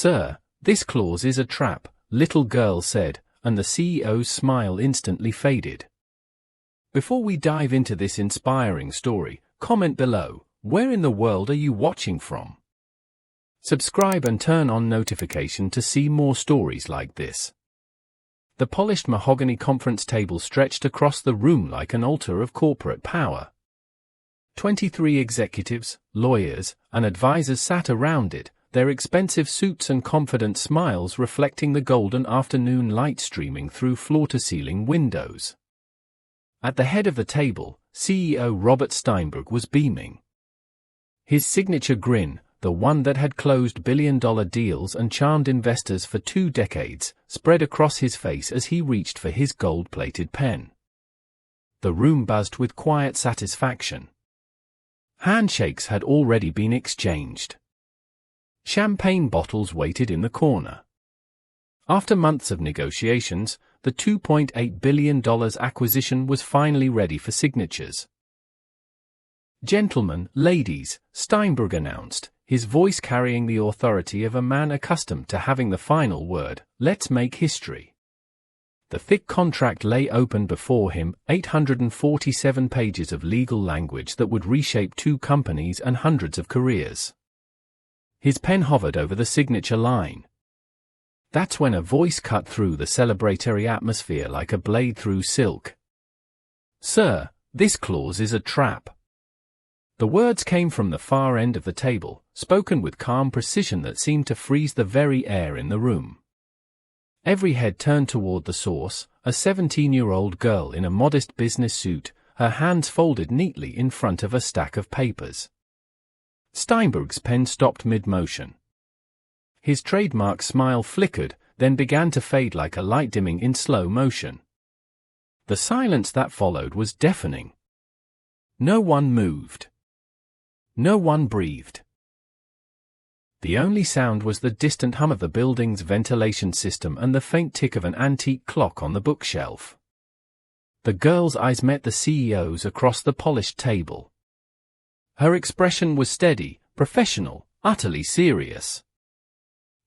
"Sir, this clause is a trap," little girl said, and the CEO's smile instantly faded. Before we dive into this inspiring story, comment below, where in the world are you watching from? Subscribe and turn on notification to see more stories like this. The polished mahogany conference table stretched across the room like an altar of corporate power. 23 executives, lawyers, and advisors sat around it, their expensive suits and confident smiles reflecting the golden afternoon light streaming through floor-to-ceiling windows. At the head of the table, CEO Robert Steinberg was beaming. His signature grin, the one that had closed billion-dollar deals and charmed investors for 2 decades, spread across his face as he reached for his gold-plated pen. The room buzzed with quiet satisfaction. Handshakes had already been exchanged. Champagne bottles waited in the corner. After months of negotiations, the $2.8 billion acquisition was finally ready for signatures. "Gentlemen, ladies," Steinberg announced, his voice carrying the authority of a man accustomed to having the final word, "let's make history." The thick contract lay open before him, 847 pages of legal language that would reshape 2 companies and hundreds of careers. His pen hovered over the signature line. That's when a voice cut through the celebratory atmosphere like a blade through silk. "Sir, this clause is a trap." The words came from the far end of the table, spoken with calm precision that seemed to freeze the very air in the room. Every head turned toward the source, a 17-year-old girl in a modest business suit, her hands folded neatly in front of a stack of papers. Steinberg's pen stopped mid-motion. His trademark smile flickered, then began to fade like a light dimming in slow motion. The silence that followed was deafening. No one moved. No one breathed. The only sound was the distant hum of the building's ventilation system and the faint tick of an antique clock on the bookshelf. The girl's eyes met the CEO's across the polished table. Her expression was steady, professional, utterly serious.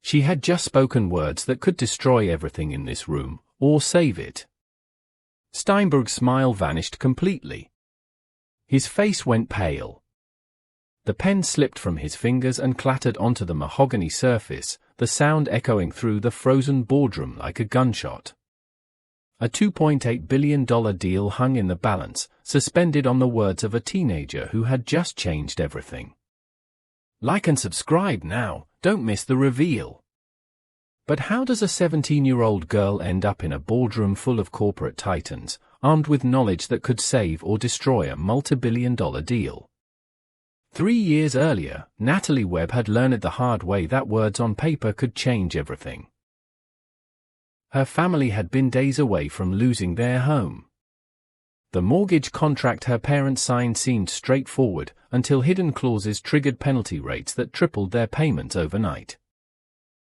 She had just spoken words that could destroy everything in this room, or save it. Steinberg's smile vanished completely. His face went pale. The pen slipped from his fingers and clattered onto the mahogany surface, the sound echoing through the frozen boardroom like a gunshot. A $2.8 billion deal hung in the balance, suspended on the words of a teenager who had just changed everything. Like and subscribe now, don't miss the reveal. But how does a 17-year-old girl end up in a boardroom full of corporate titans, armed with knowledge that could save or destroy a multi-billion-dollar deal? 3 years earlier, Natalie Webb had learned the hard way that words on paper could change everything. Her family had been days away from losing their home. The mortgage contract her parents signed seemed straightforward, until hidden clauses triggered penalty rates that tripled their payments overnight.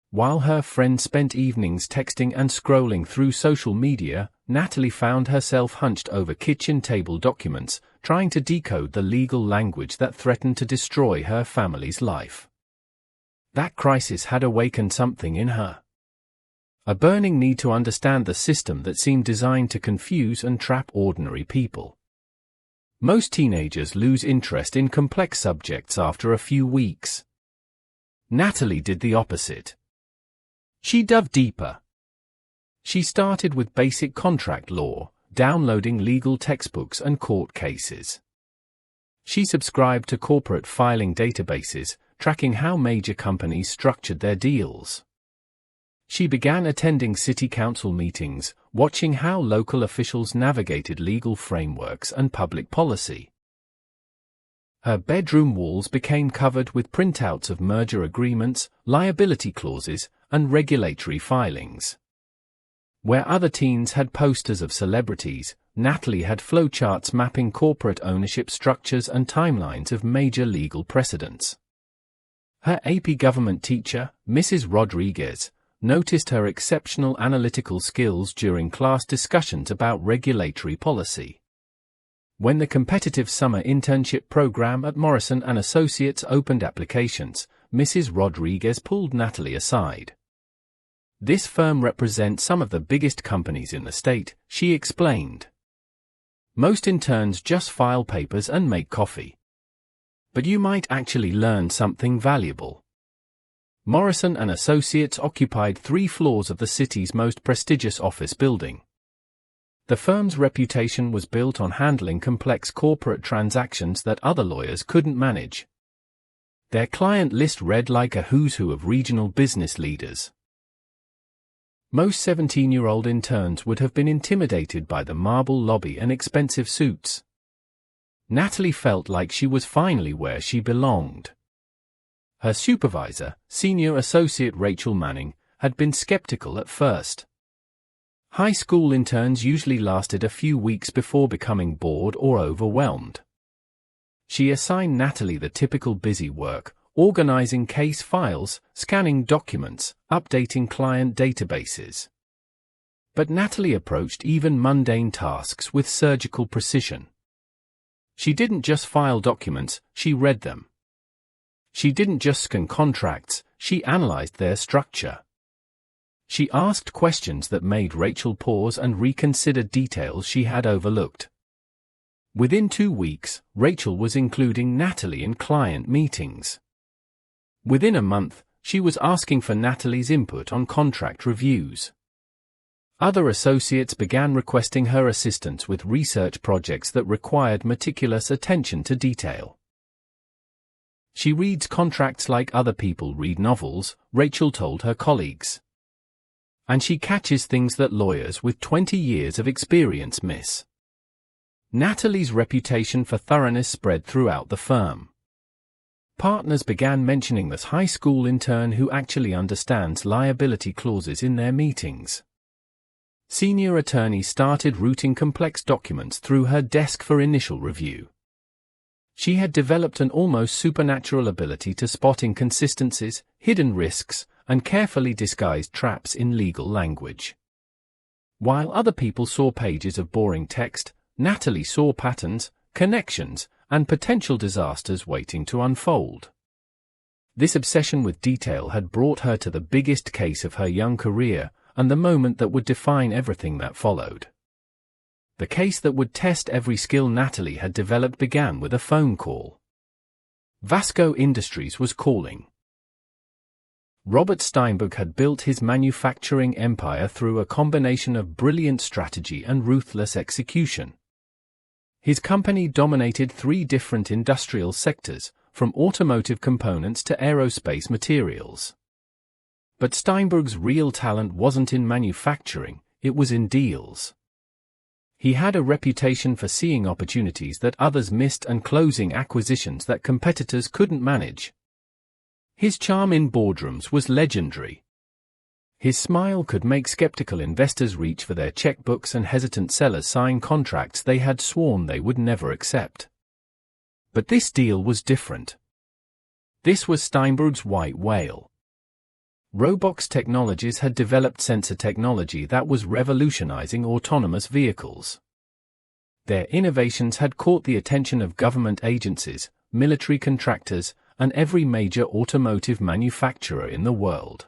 While her friend spent evenings texting and scrolling through social media, Natalie found herself hunched over kitchen table documents, trying to decode the legal language that threatened to destroy her family's life. That crisis had awakened something in her. A burning need to understand the system that seemed designed to confuse and trap ordinary people. Most teenagers lose interest in complex subjects after a few weeks. Natalie did the opposite. She dove deeper. She started with basic contract law, downloading legal textbooks and court cases. She subscribed to corporate filing databases, tracking how major companies structured their deals. She began attending city council meetings, watching how local officials navigated legal frameworks and public policy. Her bedroom walls became covered with printouts of merger agreements, liability clauses, and regulatory filings. Where other teens had posters of celebrities, Natalie had flowcharts mapping corporate ownership structures and timelines of major legal precedents. Her AP government teacher, Mrs. Rodriguez, noticed her exceptional analytical skills during class discussions about regulatory policy. When the competitive summer internship program at Morrison & Associates opened applications, Mrs. Rodriguez pulled Natalie aside. "This firm represents some of the biggest companies in the state," she explained. "Most interns just file papers and make coffee. But you might actually learn something valuable." Morrison and Associates occupied 3 floors of the city's most prestigious office building. The firm's reputation was built on handling complex corporate transactions that other lawyers couldn't manage. Their client list read like a who's who of regional business leaders. Most 17-year-old interns would have been intimidated by the marble lobby and expensive suits. Natalie felt like she was finally where she belonged. Her supervisor, senior associate Rachel Manning, had been skeptical at first. High school interns usually lasted a few weeks before becoming bored or overwhelmed. She assigned Natalie the typical busy work, organizing case files, scanning documents, updating client databases. But Natalie approached even mundane tasks with surgical precision. She didn't just file documents, she read them. She didn't just scan contracts, she analyzed their structure. She asked questions that made Rachel pause and reconsider details she had overlooked. Within 2 weeks, Rachel was including Natalie in client meetings. Within a month, she was asking for Natalie's input on contract reviews. Other associates began requesting her assistance with research projects that required meticulous attention to detail. "She reads contracts like other people read novels," Rachel told her colleagues. "And she catches things that lawyers with 20 years of experience miss." Natalie's reputation for thoroughness spread throughout the firm. Partners began mentioning this high school intern who actually understands liability clauses in their meetings. Senior attorneys started routing complex documents through her desk for initial review. She had developed an almost supernatural ability to spot inconsistencies, hidden risks, and carefully disguised traps in legal language. While other people saw pages of boring text, Natalie saw patterns, connections, and potential disasters waiting to unfold. This obsession with detail had brought her to the biggest case of her young career, and the moment that would define everything that followed. The case that would test every skill Natalie had developed began with a phone call. Vasco Industries was calling. Robert Steinberg had built his manufacturing empire through a combination of brilliant strategy and ruthless execution. His company dominated 3 different industrial sectors, from automotive components to aerospace materials. But Steinberg's real talent wasn't in manufacturing, it was in deals. He had a reputation for seeing opportunities that others missed and closing acquisitions that competitors couldn't manage. His charm in boardrooms was legendary. His smile could make skeptical investors reach for their checkbooks and hesitant sellers sign contracts they had sworn they would never accept. But this deal was different. This was Steinberg's white whale. Robox Technologies had developed sensor technology that was revolutionizing autonomous vehicles. Their innovations had caught the attention of government agencies, military contractors, and every major automotive manufacturer in the world.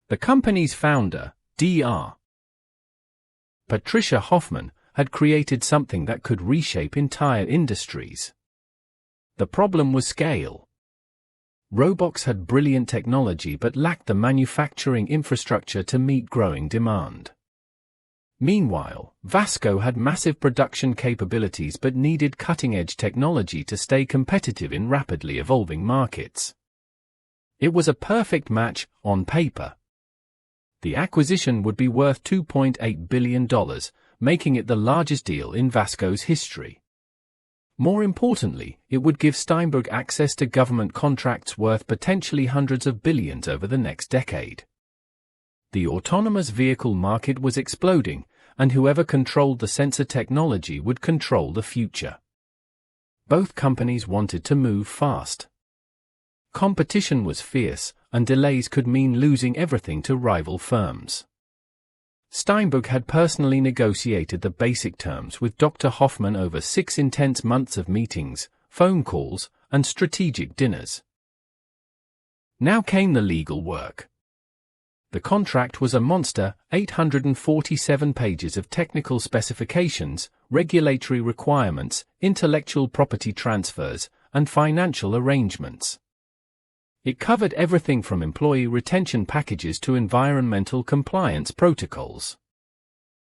The company's founder, Dr. Patricia Hoffman, had created something that could reshape entire industries. The problem was scale. Robox had brilliant technology but lacked the manufacturing infrastructure to meet growing demand. Meanwhile, Vasco had massive production capabilities but needed cutting-edge technology to stay competitive in rapidly evolving markets. It was a perfect match, on paper. The acquisition would be worth $2.8 billion, making it the largest deal in Vasco's history. More importantly, it would give Steinberg access to government contracts worth potentially hundreds of billions over the next decade. The autonomous vehicle market was exploding, and whoever controlled the sensor technology would control the future. Both companies wanted to move fast. Competition was fierce, and delays could mean losing everything to rival firms. Steinberg had personally negotiated the basic terms with Dr. Hoffman over 6 intense months of meetings, phone calls, and strategic dinners. Now came the legal work. The contract was a monster, 847 pages of technical specifications, regulatory requirements, intellectual property transfers, and financial arrangements. It covered everything from employee retention packages to environmental compliance protocols.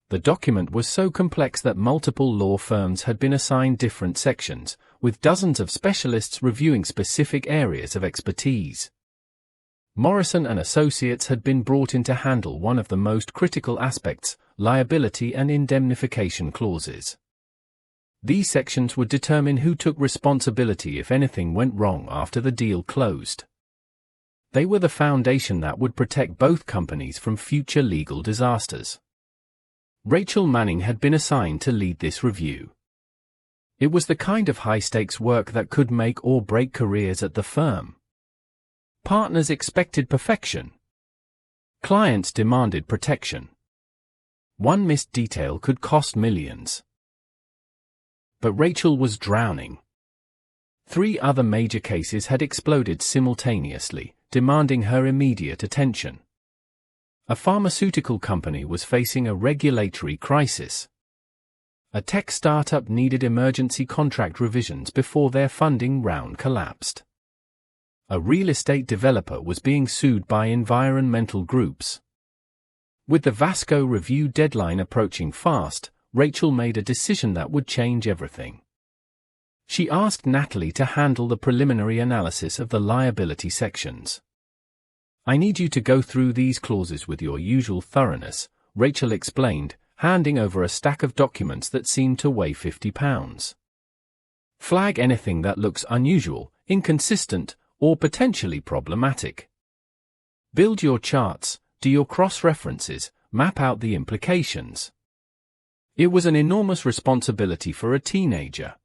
The document was so complex that multiple law firms had been assigned different sections, with dozens of specialists reviewing specific areas of expertise. Morrison & Associates had been brought in to handle one of the most critical aspects, liability and indemnification clauses. These sections would determine who took responsibility if anything went wrong after the deal closed. They were the foundation that would protect both companies from future legal disasters. Rachel Manning had been assigned to lead this review. It was the kind of high-stakes work that could make or break careers at the firm. Partners expected perfection. Clients demanded protection. One missed detail could cost millions. But Rachel was drowning. 3 other major cases had exploded simultaneously, demanding her immediate attention. A pharmaceutical company was facing a regulatory crisis. A tech startup needed emergency contract revisions before their funding round collapsed. A real estate developer was being sued by environmental groups. With the Vasco review deadline approaching fast, Rachel made a decision that would change everything. She asked Natalie to handle the preliminary analysis of the liability sections. "I need you to go through these clauses with your usual thoroughness," Rachel explained, handing over a stack of documents that seemed to weigh 50 pounds. "Flag anything that looks unusual, inconsistent, or potentially problematic. Build your charts, do your cross-references, map out the implications." It was an enormous responsibility for a teenager.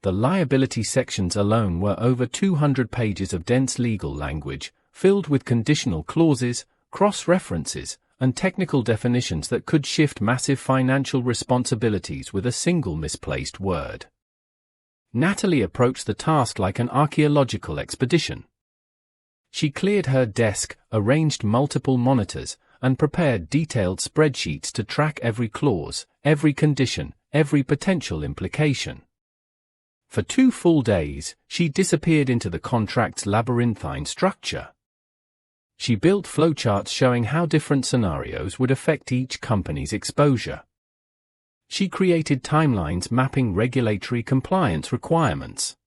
The liability sections alone were over 200 pages of dense legal language, filled with conditional clauses, cross-references, and technical definitions that could shift massive financial responsibilities with a single misplaced word. Natalie approached the task like an archaeological expedition. She cleared her desk, arranged multiple monitors, and prepared detailed spreadsheets to track every clause, every condition, every potential implication. For 2 full days, she disappeared into the contract's labyrinthine structure. She built flowcharts showing how different scenarios would affect each company's exposure. She created timelines mapping regulatory compliance requirements.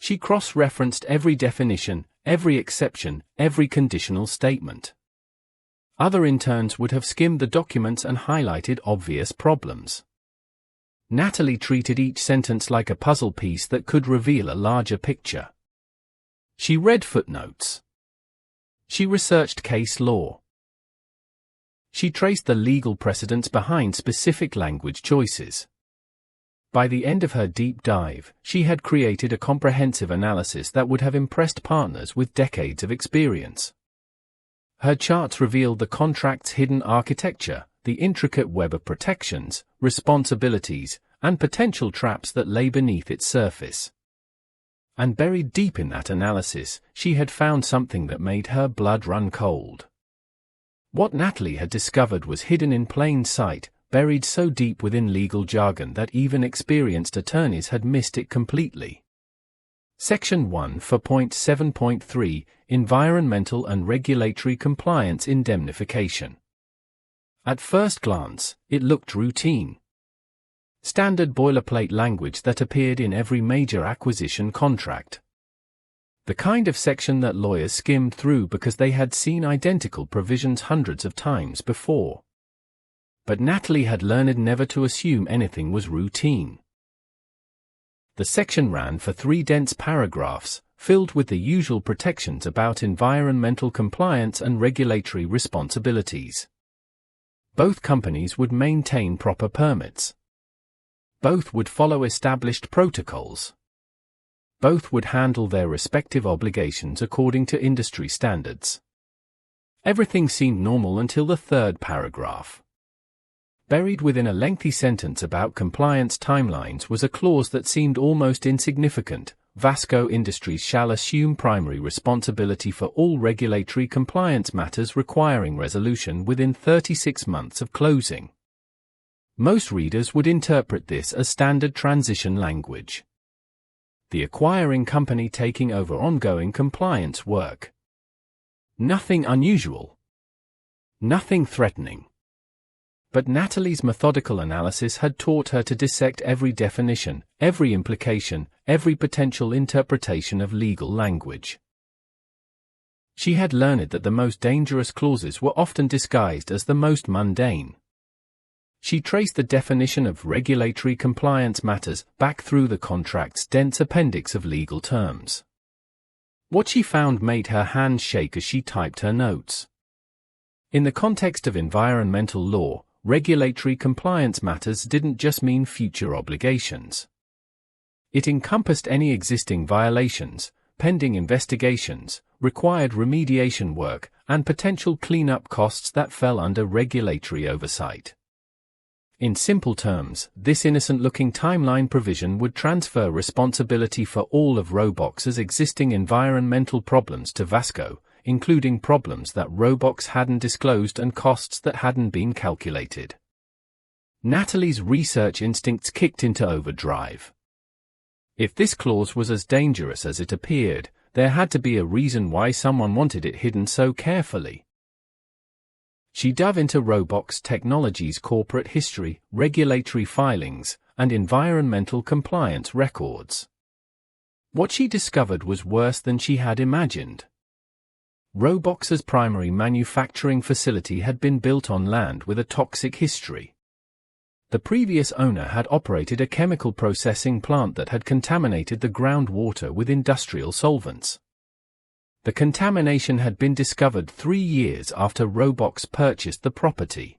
She cross-referenced every definition, every exception, every conditional statement. Other interns would have skimmed the documents and highlighted obvious problems. Natalie treated each sentence like a puzzle piece that could reveal a larger picture. She read footnotes. She researched case law. She traced the legal precedents behind specific language choices. By the end of her deep dive, she had created a comprehensive analysis that would have impressed partners with decades of experience. Her charts revealed the contract's hidden architecture, the intricate web of protections, responsibilities, and potential traps that lay beneath its surface. And buried deep in that analysis, she had found something that made her blood run cold. What Natalie had discovered was hidden in plain sight, buried so deep within legal jargon that even experienced attorneys had missed it completely. Section 1 for Point 7.3, Environmental and Regulatory Compliance Indemnification. At first glance, it looked routine. Standard boilerplate language that appeared in every major acquisition contract. The kind of section that lawyers skimmed through because they had seen identical provisions hundreds of times before. But Natalie had learned never to assume anything was routine. The section ran for 3 dense paragraphs, filled with the usual protections about environmental compliance and regulatory responsibilities. Both companies would maintain proper permits. Both would follow established protocols. Both would handle their respective obligations according to industry standards. Everything seemed normal until the 3rd paragraph. Buried within a lengthy sentence about compliance timelines was a clause that seemed almost insignificant, Vasco Industries shall assume primary responsibility for all regulatory compliance matters requiring resolution within 36 months of closing. Most readers would interpret this as standard transition language. The acquiring company taking over ongoing compliance work. Nothing unusual. Nothing threatening. But Natalie's methodical analysis had taught her to dissect every definition, every implication, every potential interpretation of legal language. She had learned that the most dangerous clauses were often disguised as the most mundane. She traced the definition of regulatory compliance matters back through the contract's dense appendix of legal terms. What she found made her hands shake as she typed her notes. In the context of environmental law, regulatory compliance matters didn't just mean future obligations. It encompassed any existing violations, pending investigations, required remediation work, and potential cleanup costs that fell under regulatory oversight. In simple terms, this innocent-looking timeline provision would transfer responsibility for all of Robox's existing environmental problems to Vasco, including problems that Robox hadn't disclosed and costs that hadn't been calculated. Natalie's research instincts kicked into overdrive. If this clause was as dangerous as it appeared, there had to be a reason why someone wanted it hidden so carefully. She dove into Robox Technologies' corporate history, regulatory filings, and environmental compliance records. What she discovered was worse than she had imagined. Robox's primary manufacturing facility had been built on land with a toxic history. The previous owner had operated a chemical processing plant that had contaminated the groundwater with industrial solvents. The contamination had been discovered 3 years after Robox purchased the property.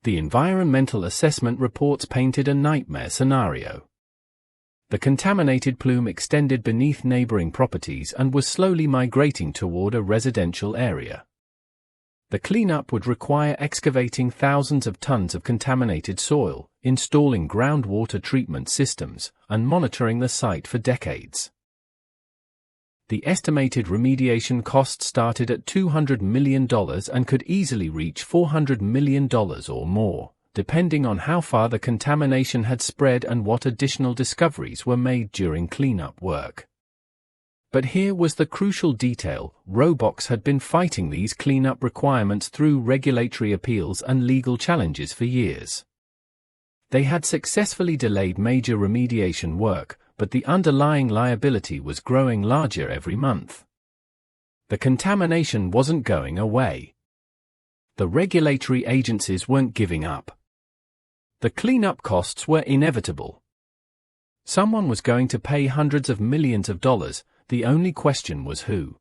The environmental assessment reports painted a nightmare scenario. The contaminated plume extended beneath neighboring properties and was slowly migrating toward a residential area. The cleanup would require excavating thousands of tons of contaminated soil, installing groundwater treatment systems, and monitoring the site for decades. The estimated remediation cost started at $200 million and could easily reach $400 million or more, depending on how far the contamination had spread and what additional discoveries were made during cleanup work. But here was the crucial detail: Robox had been fighting these cleanup requirements through regulatory appeals and legal challenges for years. They had successfully delayed major remediation work, but the underlying liability was growing larger every month. The contamination wasn't going away. The regulatory agencies weren't giving up. The cleanup costs were inevitable. Someone was going to pay hundreds of millions of dollars. The only question was who.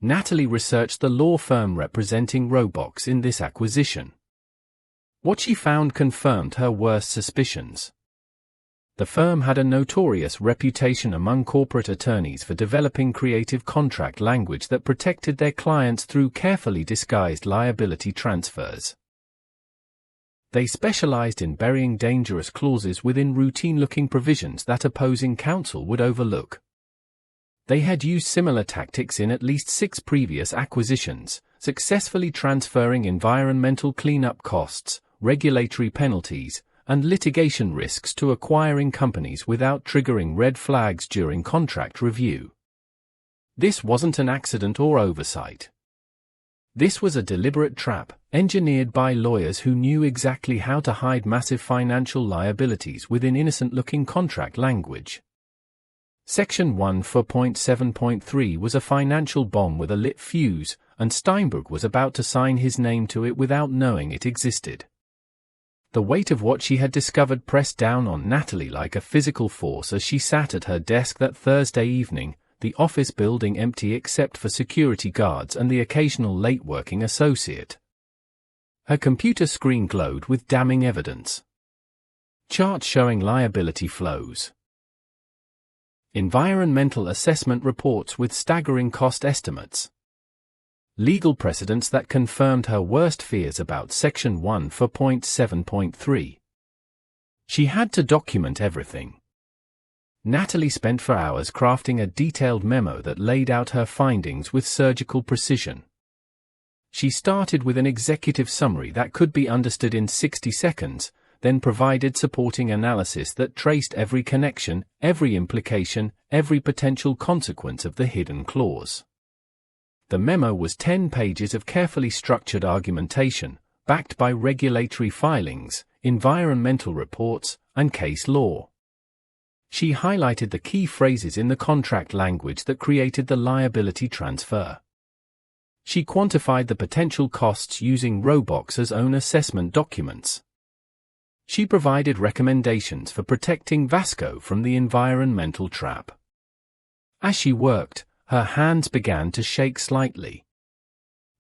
Natalie researched the law firm representing Robox in this acquisition. What she found confirmed her worst suspicions. The firm had a notorious reputation among corporate attorneys for developing creative contract language that protected their clients through carefully disguised liability transfers. They specialized in burying dangerous clauses within routine-looking provisions that opposing counsel would overlook. They had used similar tactics in at least 6 previous acquisitions, successfully transferring environmental cleanup costs, regulatory penalties, and litigation risks to acquiring companies without triggering red flags during contract review. This wasn't an accident or oversight. This was a deliberate trap, engineered by lawyers who knew exactly how to hide massive financial liabilities within innocent-looking contract language. Section 1.7.3 was a financial bomb with a lit fuse, and Steinberg was about to sign his name to it without knowing it existed. The weight of what she had discovered pressed down on Natalie like a physical force as she sat at her desk that Thursday evening, the office building empty except for security guards and the occasional late-working associate. Her computer screen glowed with damning evidence. Charts showing liability flows. Environmental assessment reports with staggering cost estimates. Legal precedents that confirmed her worst fears about Section 1.7.3. She had to document everything. Natalie spent for hours crafting a detailed memo that laid out her findings with surgical precision. She started with an executive summary that could be understood in 60 seconds, then provided supporting analysis that traced every connection, every implication, every potential consequence of the hidden clause. The memo was 10 pages of carefully structured argumentation, backed by regulatory filings, environmental reports, and case law. She highlighted the key phrases in the contract language that created the liability transfer. She quantified the potential costs using Robox's own assessment documents. She provided recommendations for protecting Vasco from the environmental trap. As she worked, her hands began to shake slightly.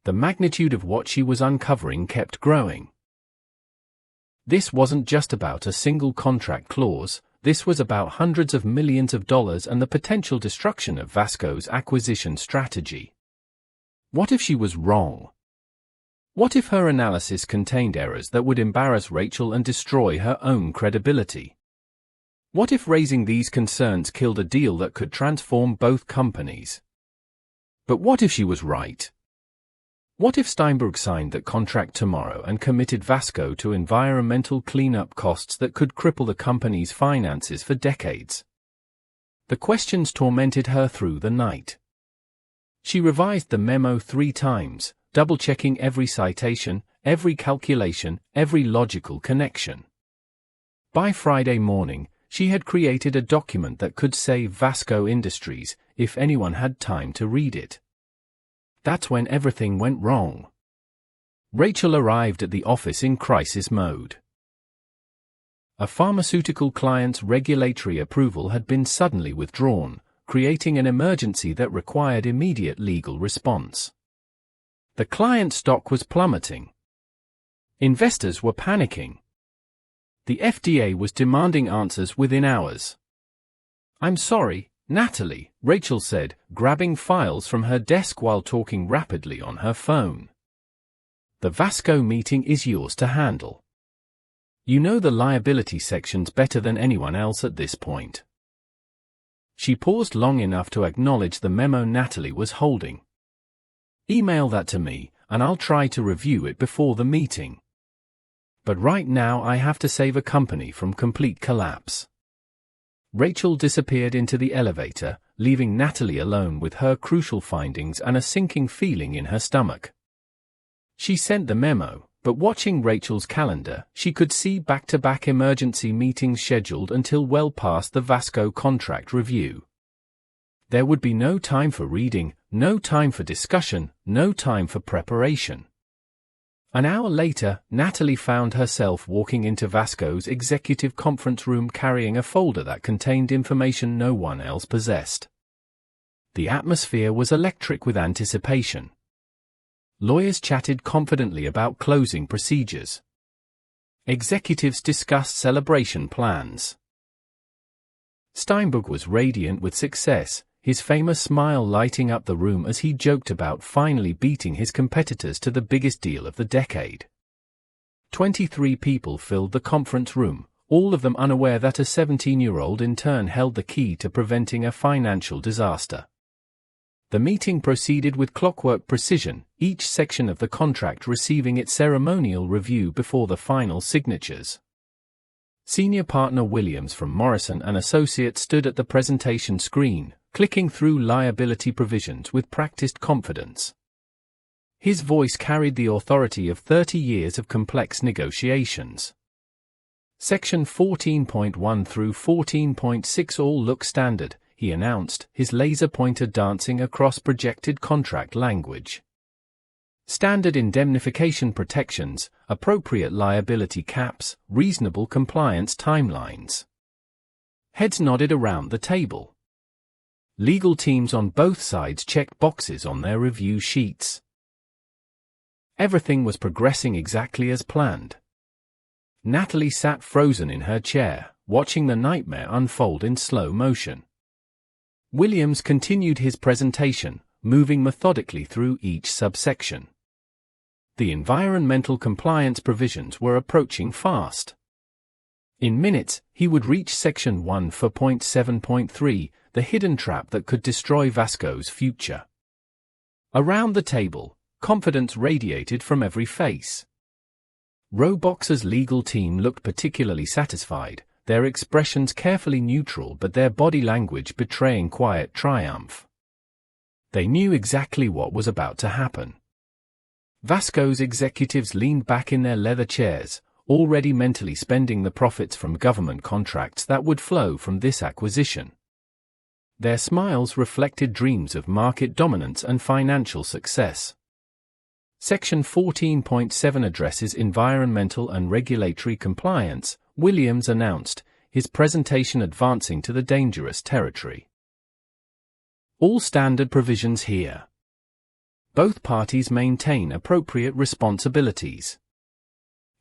The magnitude of what she was uncovering kept growing. This wasn't just about a single contract clause, this was about hundreds of millions of dollars and the potential destruction of Vasco's acquisition strategy. What if she was wrong? What if her analysis contained errors that would embarrass Rachel and destroy her own credibility? What if raising these concerns killed a deal that could transform both companies? But what if she was right? What if Steinberg signed that contract tomorrow and committed Vasco to environmental cleanup costs that could cripple the company's finances for decades? The questions tormented her through the night. She revised the memo 3 times, double-checking every citation, every calculation, every logical connection. By Friday morning, she had created a document that could save Vasco Industries, if anyone had time to read it. That's when everything went wrong. Rachel arrived at the office in crisis mode. A pharmaceutical client's regulatory approval had been suddenly withdrawn, creating an emergency that required immediate legal response. The client stock was plummeting. Investors were panicking. The FDA was demanding answers within hours. "I'm sorry, Natalie," Rachel said, grabbing files from her desk while talking rapidly on her phone. "The Vasco meeting is yours to handle. You know the liability sections better than anyone else at this point." She paused long enough to acknowledge the memo Natalie was holding. "Email that to me, and I'll try to review it before the meeting. But right now I have to save a company from complete collapse." Rachel disappeared into the elevator, leaving Natalie alone with her crucial findings and a sinking feeling in her stomach. She sent the memo, but watching Rachel's calendar, she could see back-to-back emergency meetings scheduled until well past the Vasco contract review. There would be no time for reading, no time for discussion, no time for preparation. An hour later, Natalie found herself walking into Vasco's executive conference room carrying a folder that contained information no one else possessed. The atmosphere was electric with anticipation. Lawyers chatted confidently about closing procedures. Executives discussed celebration plans. Steinberg was radiant with success, his famous smile lighting up the room as he joked about finally beating his competitors to the biggest deal of the decade. 23 people filled the conference room, all of them unaware that a 17-year-old intern held the key to preventing a financial disaster. The meeting proceeded with clockwork precision, each section of the contract receiving its ceremonial review before the final signatures. Senior partner Williams from Morrison & Associates stood at the presentation screen, clicking through liability provisions with practiced confidence. His voice carried the authority of 30 years of complex negotiations. Section 14.1 through 14.6 all look standard, he announced, his laser pointer dancing across projected contract language. Standard indemnification protections, appropriate liability caps, reasonable compliance timelines. Heads nodded around the table. Legal teams on both sides checked boxes on their review sheets. Everything was progressing exactly as planned. Natalie sat frozen in her chair, watching the nightmare unfold in slow motion. Williams continued his presentation, moving methodically through each subsection. The environmental compliance provisions were approaching fast. In minutes, he would reach Section 1.7.3, the hidden trap that could destroy Vasco's future. Around the table, confidence radiated from every face. Robox's legal team looked particularly satisfied, their expressions carefully neutral but their body language betraying quiet triumph. They knew exactly what was about to happen. Vasco's executives leaned back in their leather chairs, already mentally spending the profits from government contracts that would flow from this acquisition. Their smiles reflected dreams of market dominance and financial success. Section 14.7 addresses environmental and regulatory compliance, Williams announced, his presentation advancing to the dangerous territory. All standard provisions here. Both parties maintain appropriate responsibilities.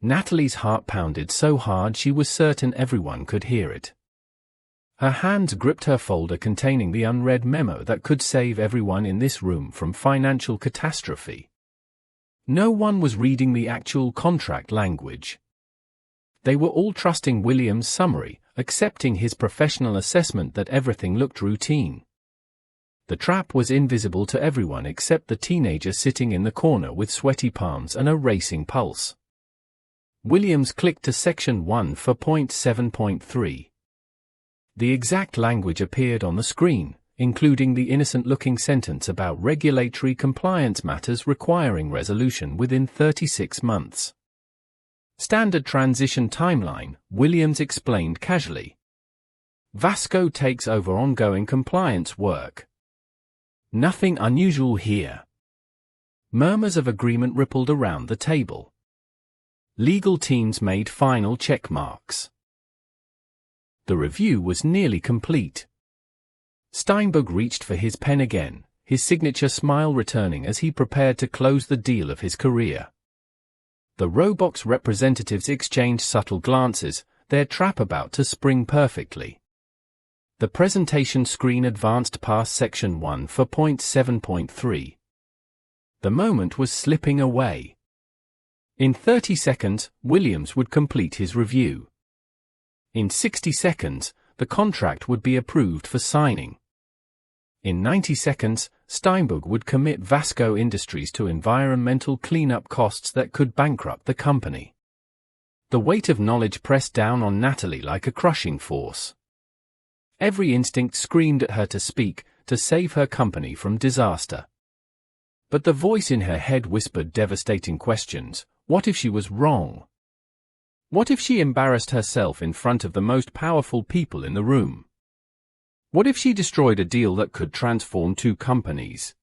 Natalie's heart pounded so hard she was certain everyone could hear it. Her hands gripped her folder containing the unread memo that could save everyone in this room from financial catastrophe. No one was reading the actual contract language. They were all trusting Williams' summary, accepting his professional assessment that everything looked routine. The trap was invisible to everyone except the teenager sitting in the corner with sweaty palms and a racing pulse. Williams clicked to Section 1.7.3. The exact language appeared on the screen, including the innocent-looking sentence about regulatory compliance matters requiring resolution within 36 months. Standard transition timeline, Williams explained casually. Vasco takes over ongoing compliance work. Nothing unusual here. Murmurs of agreement rippled around the table. Legal teams made final check marks. The review was nearly complete. Steinberg reached for his pen again, his signature smile returning as he prepared to close the deal of his career. The Robox representatives exchanged subtle glances, their trap about to spring perfectly. The presentation screen advanced past Section 1.7.3. The moment was slipping away. In 30 seconds, Williams would complete his review. In 60 seconds, the contract would be approved for signing. In 90 seconds, Steinberg would commit Vasco Industries to environmental cleanup costs that could bankrupt the company. The weight of knowledge pressed down on Natalie like a crushing force. Every instinct screamed at her to speak, to save her company from disaster. But the voice in her head whispered devastating questions. What if she was wrong? What if she embarrassed herself in front of the most powerful people in the room? What if she destroyed a deal that could transform two companies?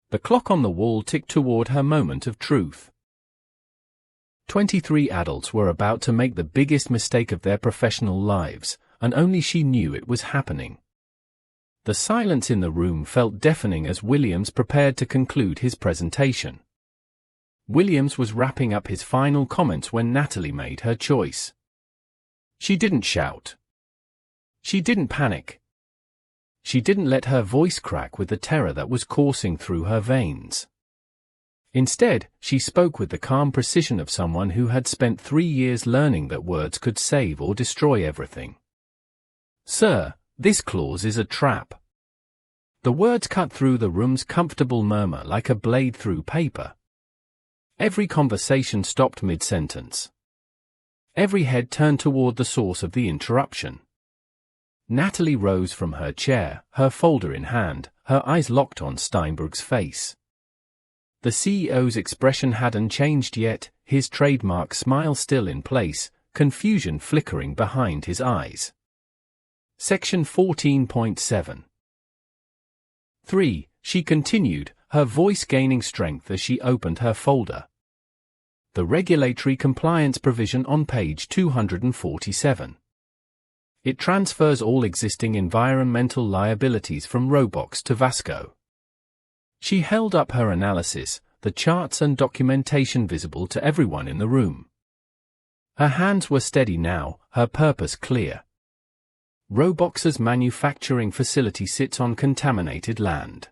The clock on the wall ticked toward her moment of truth. 23 adults were about to make the biggest mistake of their professional lives, and only she knew it was happening. The silence in the room felt deafening as Williams prepared to conclude his presentation. Williams was wrapping up his final comments when Natalie made her choice. She didn't shout. She didn't panic. She didn't let her voice crack with the terror that was coursing through her veins. Instead, she spoke with the calm precision of someone who had spent 3 years learning that words could save or destroy everything. Sir, this clause is a trap. The words cut through the room's comfortable murmur like a blade through paper. Every conversation stopped mid-sentence. Every head turned toward the source of the interruption. Natalie rose from her chair, her folder in hand, her eyes locked on Steinberg's face. The CEO's expression hadn't changed yet, his trademark smile still in place, confusion flickering behind his eyes. Section 14.7. 3. She continued, her voice gaining strength as she opened her folder. The regulatory compliance provision on page 247. It transfers all existing environmental liabilities from Robox to Vasco. She held up her analysis, the charts and documentation visible to everyone in the room. Her hands were steady now, her purpose clear. Robox's manufacturing facility sits on contaminated land.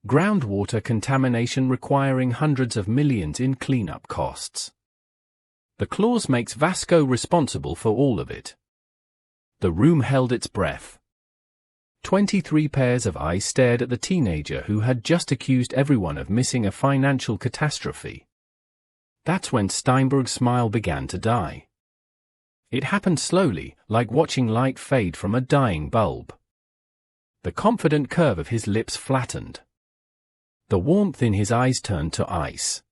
Groundwater contamination requiring hundreds of millions in cleanup costs. The clause makes Vasco responsible for all of it. The room held its breath. 23 pairs of eyes stared at the teenager who had just accused everyone of missing a financial catastrophe. That's when Steinberg's smile began to die. It happened slowly, like watching light fade from a dying bulb. The confident curve of his lips flattened. The warmth in his eyes turned to ice.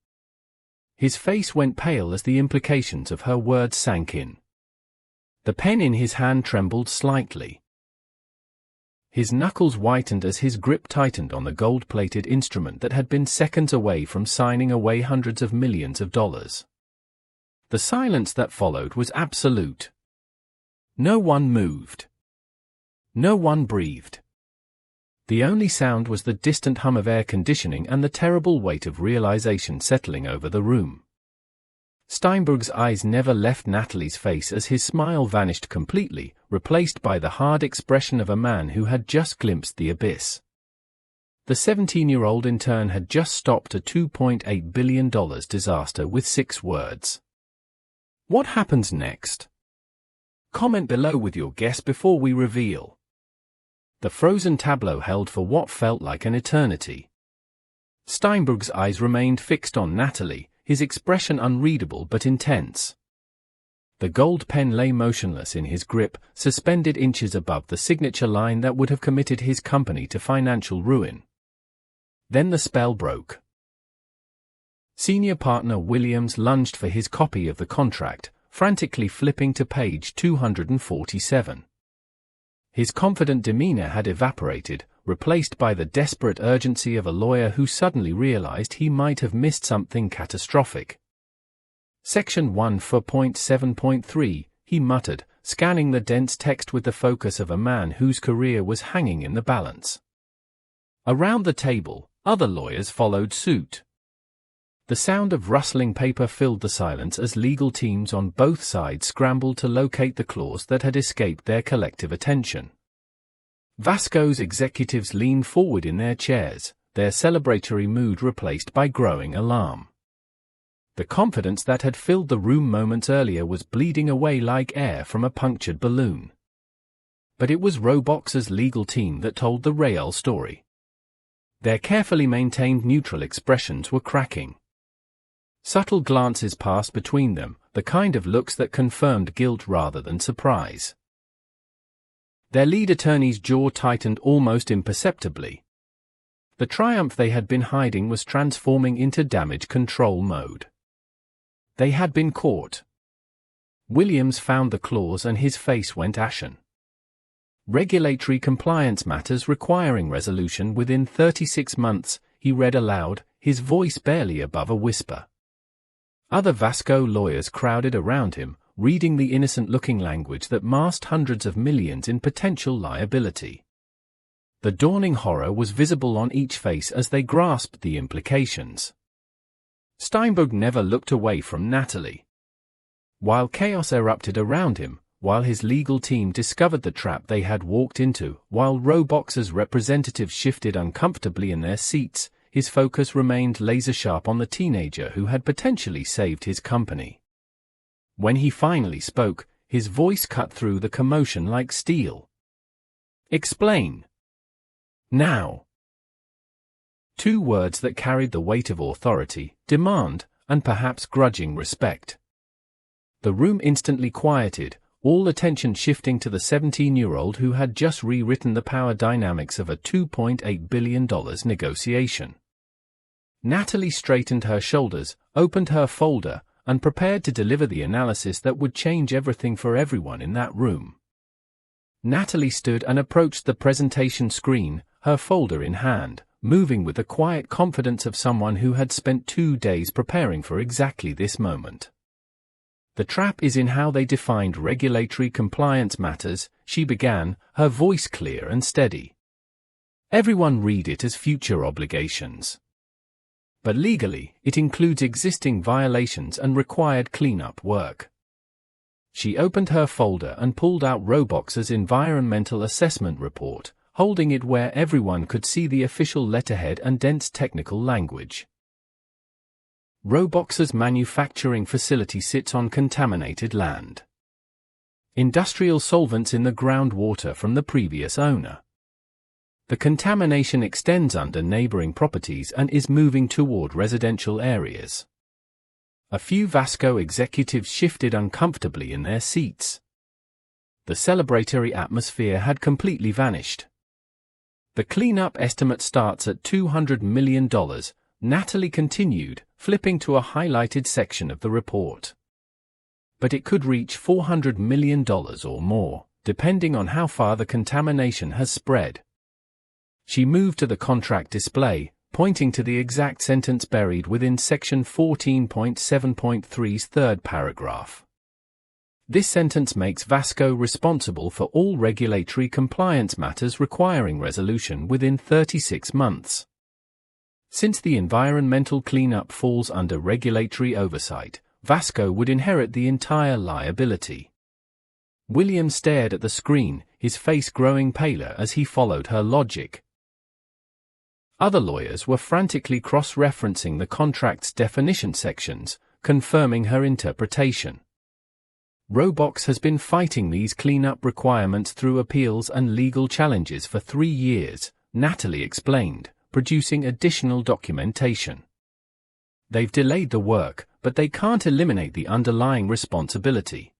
His face went pale as the implications of her words sank in. The pen in his hand trembled slightly. His knuckles whitened as his grip tightened on the gold-plated instrument that had been seconds away from signing away hundreds of millions of dollars. The silence that followed was absolute. No one moved. No one breathed. The only sound was the distant hum of air conditioning and the terrible weight of realization settling over the room. Steinberg's eyes never left Natalie's face as his smile vanished completely, replaced by the hard expression of a man who had just glimpsed the abyss. The 17-year-old intern had just stopped a $2.8 billion disaster with 6 words. What happens next? Comment below with your guess before we reveal. The frozen tableau held for what felt like an eternity. Steinberg's eyes remained fixed on Natalie, his expression unreadable but intense. The gold pen lay motionless in his grip, suspended inches above the signature line that would have committed his company to financial ruin. Then the spell broke. Senior partner Williams lunged for his copy of the contract, frantically flipping to page 247. His confident demeanor had evaporated, replaced by the desperate urgency of a lawyer who suddenly realized he might have missed something catastrophic. Section 1 he muttered, scanning the dense text with the focus of a man whose career was hanging in the balance. Around the table, other lawyers followed suit. The sound of rustling paper filled the silence as legal teams on both sides scrambled to locate the clause that had escaped their collective attention. Vasco's executives leaned forward in their chairs, their celebratory mood replaced by growing alarm. The confidence that had filled the room moments earlier was bleeding away like air from a punctured balloon. But it was Robox's legal team that told the real story. Their carefully maintained neutral expressions were cracking. Subtle glances passed between them, the kind of looks that confirmed guilt rather than surprise. Their lead attorney's jaw tightened almost imperceptibly. The triumph they had been hiding was transforming into damage control mode. They had been caught. Williams found the clause and his face went ashen. Regulatory compliance matters requiring resolution within 36 months, he read aloud, his voice barely above a whisper. Other Vasco lawyers crowded around him, reading the innocent-looking language that masked hundreds of millions in potential liability. The dawning horror was visible on each face as they grasped the implications. Steinberg never looked away from Natalie. While chaos erupted around him, while his legal team discovered the trap they had walked into, while Robox's representatives shifted uncomfortably in their seats, his focus remained laser-sharp on the teenager who had potentially saved his company. When he finally spoke, his voice cut through the commotion like steel. Explain. Now. 2 words that carried the weight of authority, demand, and perhaps grudging respect. The room instantly quieted, all attention shifting to the 17-year-old who had just rewritten the power dynamics of a $2.8 billion negotiation. Natalie straightened her shoulders, opened her folder, and prepared to deliver the analysis that would change everything for everyone in that room. Natalie stood and approached the presentation screen, her folder in hand, moving with the quiet confidence of someone who had spent 2 days preparing for exactly this moment. The trap is in how they defined regulatory compliance matters, she began, her voice clear and steady. Everyone read it as future obligations. But legally, it includes existing violations and required cleanup work. She opened her folder and pulled out Robox's environmental assessment report, holding it where everyone could see the official letterhead and dense technical language. Robox's manufacturing facility sits on contaminated land. Industrial solvents in the groundwater from the previous owner. The contamination extends under neighboring properties and is moving toward residential areas. A few Vasco executives shifted uncomfortably in their seats. The celebratory atmosphere had completely vanished. The cleanup estimate starts at $200 million, Natalie continued, flipping to a highlighted section of the report. But it could reach $400 million or more, depending on how far the contamination has spread. She moved to the contract display, pointing to the exact sentence buried within section 14.7.3's third paragraph. This sentence makes Vasco responsible for all regulatory compliance matters requiring resolution within 36 months. Since the environmental cleanup falls under regulatory oversight, Vasco would inherit the entire liability. William stared at the screen, his face growing paler as he followed her logic. Other lawyers were frantically cross-referencing the contract's definition sections, confirming her interpretation. Robox has been fighting these cleanup requirements through appeals and legal challenges for 3 years, Natalie explained, producing additional documentation. They've delayed the work, but they can't eliminate the underlying responsibility.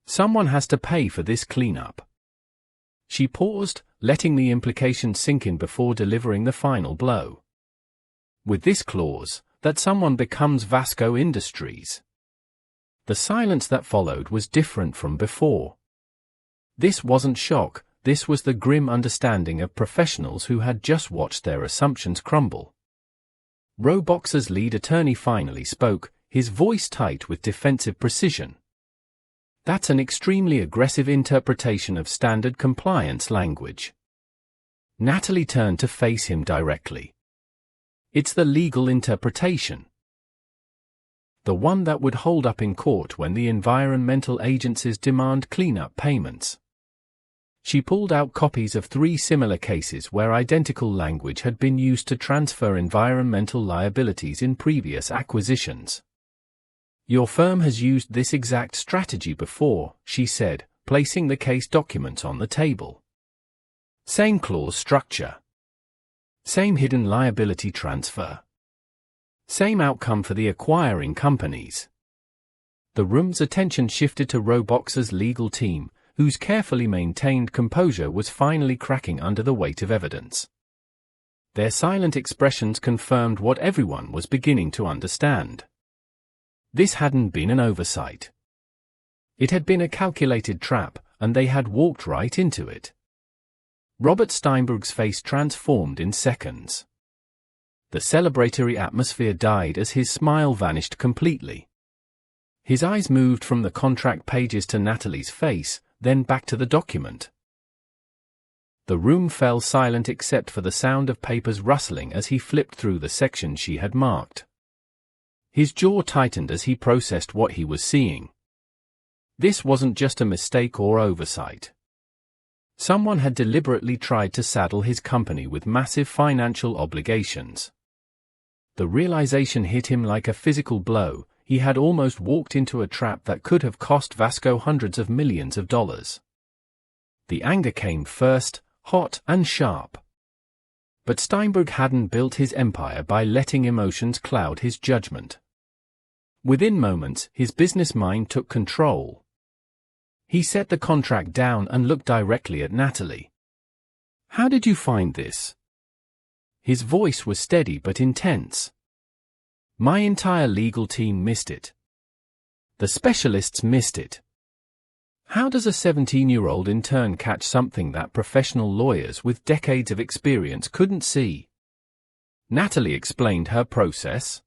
Someone has to pay for this cleanup. She paused, letting the implication sink in before delivering the final blow. With this clause, that someone becomes Vasco Industries. The silence that followed was different from before. This wasn't shock, this was the grim understanding of professionals who had just watched their assumptions crumble. Robox's lead attorney finally spoke, his voice tight with defensive precision. That's an extremely aggressive interpretation of standard compliance language. Natalie turned to face him directly. It's the legal interpretation. The one that would hold up in court when the environmental agencies demand cleanup payments. She pulled out copies of 3 similar cases where identical language had been used to transfer environmental liabilities in previous acquisitions. Your firm has used this exact strategy before, she said, placing the case documents on the table. Same clause structure. Same hidden liability transfer. Same outcome for the acquiring companies. The room's attention shifted to Robox's legal team, whose carefully maintained composure was finally cracking under the weight of evidence. Their silent expressions confirmed what everyone was beginning to understand. This hadn't been an oversight. It had been a calculated trap, and they had walked right into it. Robert Steinberg's face transformed in seconds. The celebratory atmosphere died as his smile vanished completely. His eyes moved from the contract pages to Natalie's face, then back to the document. The room fell silent except for the sound of papers rustling as he flipped through the sections she had marked. His jaw tightened as he processed what he was seeing. This wasn't just a mistake or oversight. Someone had deliberately tried to saddle his company with massive financial obligations. The realization hit him like a physical blow. He had almost walked into a trap that could have cost Vasco hundreds of millions of dollars. The anger came first, hot and sharp. But Steinberg hadn't built his empire by letting emotions cloud his judgment. Within moments, his business mind took control. He set the contract down and looked directly at Natalie. "How did you find this?" His voice was steady but intense. "My entire legal team missed it. The specialists missed it. How does a 17-year-old intern catch something that professional lawyers with decades of experience couldn't see?" Natalie explained her process.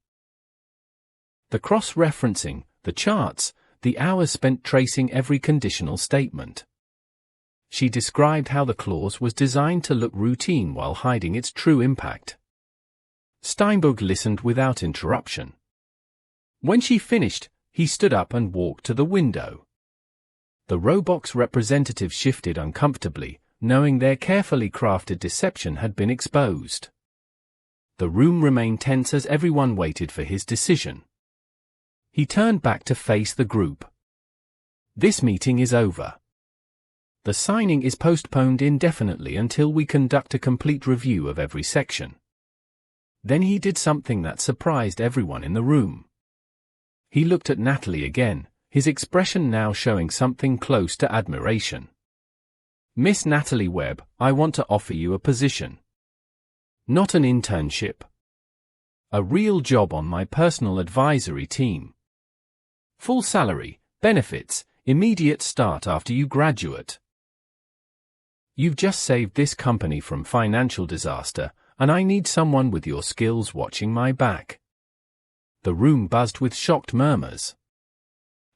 The cross-referencing, the charts, the hours spent tracing every conditional statement. She described how the clause was designed to look routine while hiding its true impact. Steinberg listened without interruption. When she finished, he stood up and walked to the window. The Robox representative shifted uncomfortably, knowing their carefully crafted deception had been exposed. The room remained tense as everyone waited for his decision. He turned back to face the group. "This meeting is over. The signing is postponed indefinitely until we conduct a complete review of every section." Then he did something that surprised everyone in the room. He looked at Natalie again, his expression now showing something close to admiration. "Miss Natalie Webb, I want to offer you a position. Not an internship. A real job on my personal advisory team. Full salary, benefits, immediate start after you graduate. You've just saved this company from financial disaster, and I need someone with your skills watching my back." The room buzzed with shocked murmurs.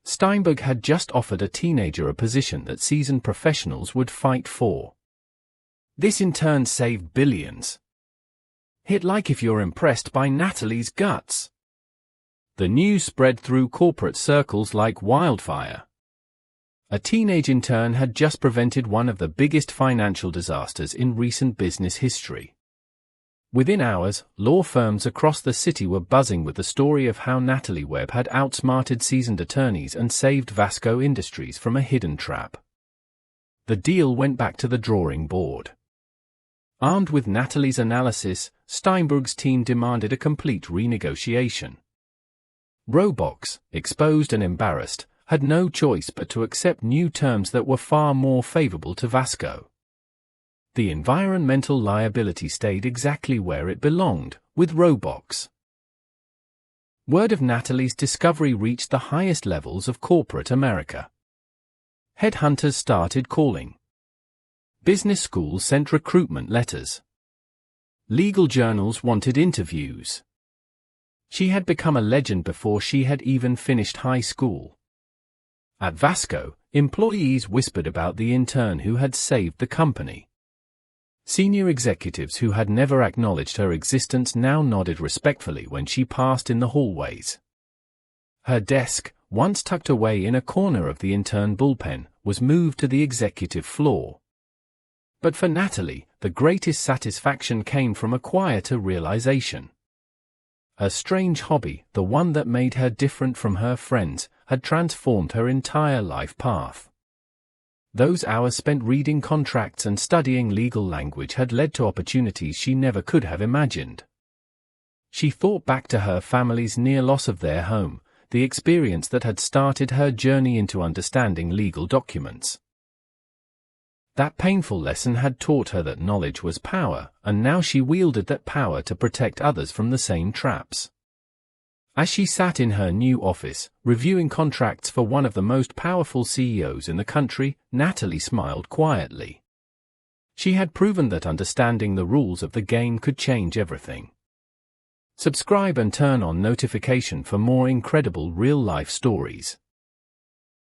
Steinberg had just offered a teenager a position that seasoned professionals would fight for. This in turn saved billions. Hit like if you're impressed by Natalie's guts. The news spread through corporate circles like wildfire. A teenage intern had just prevented one of the biggest financial disasters in recent business history. Within hours, law firms across the city were buzzing with the story of how Natalie Webb had outsmarted seasoned attorneys and saved Vasco Industries from a hidden trap. The deal went back to the drawing board. Armed with Natalie's analysis, Steinberg's team demanded a complete renegotiation. Robox, exposed and embarrassed, had no choice but to accept new terms that were far more favorable to Vasco. The environmental liability stayed exactly where it belonged, with Robox. Word of Natalie's discovery reached the highest levels of corporate America. Headhunters started calling. Business schools sent recruitment letters. Legal journals wanted interviews. She had become a legend before she had even finished high school. At Vasco, employees whispered about the intern who had saved the company. Senior executives who had never acknowledged her existence now nodded respectfully when she passed in the hallways. Her desk, once tucked away in a corner of the intern bullpen, was moved to the executive floor. But for Natalie, the greatest satisfaction came from a quieter realization. Her strange hobby, the one that made her different from her friends, had transformed her entire life path. Those hours spent reading contracts and studying legal language had led to opportunities she never could have imagined. She thought back to her family's near loss of their home, the experience that had started her journey into understanding legal documents. That painful lesson had taught her that knowledge was power, and now she wielded that power to protect others from the same traps. As she sat in her new office, reviewing contracts for one of the most powerful CEOs in the country, Natalie smiled quietly. She had proven that understanding the rules of the game could change everything. Subscribe and turn on notification for more incredible real-life stories.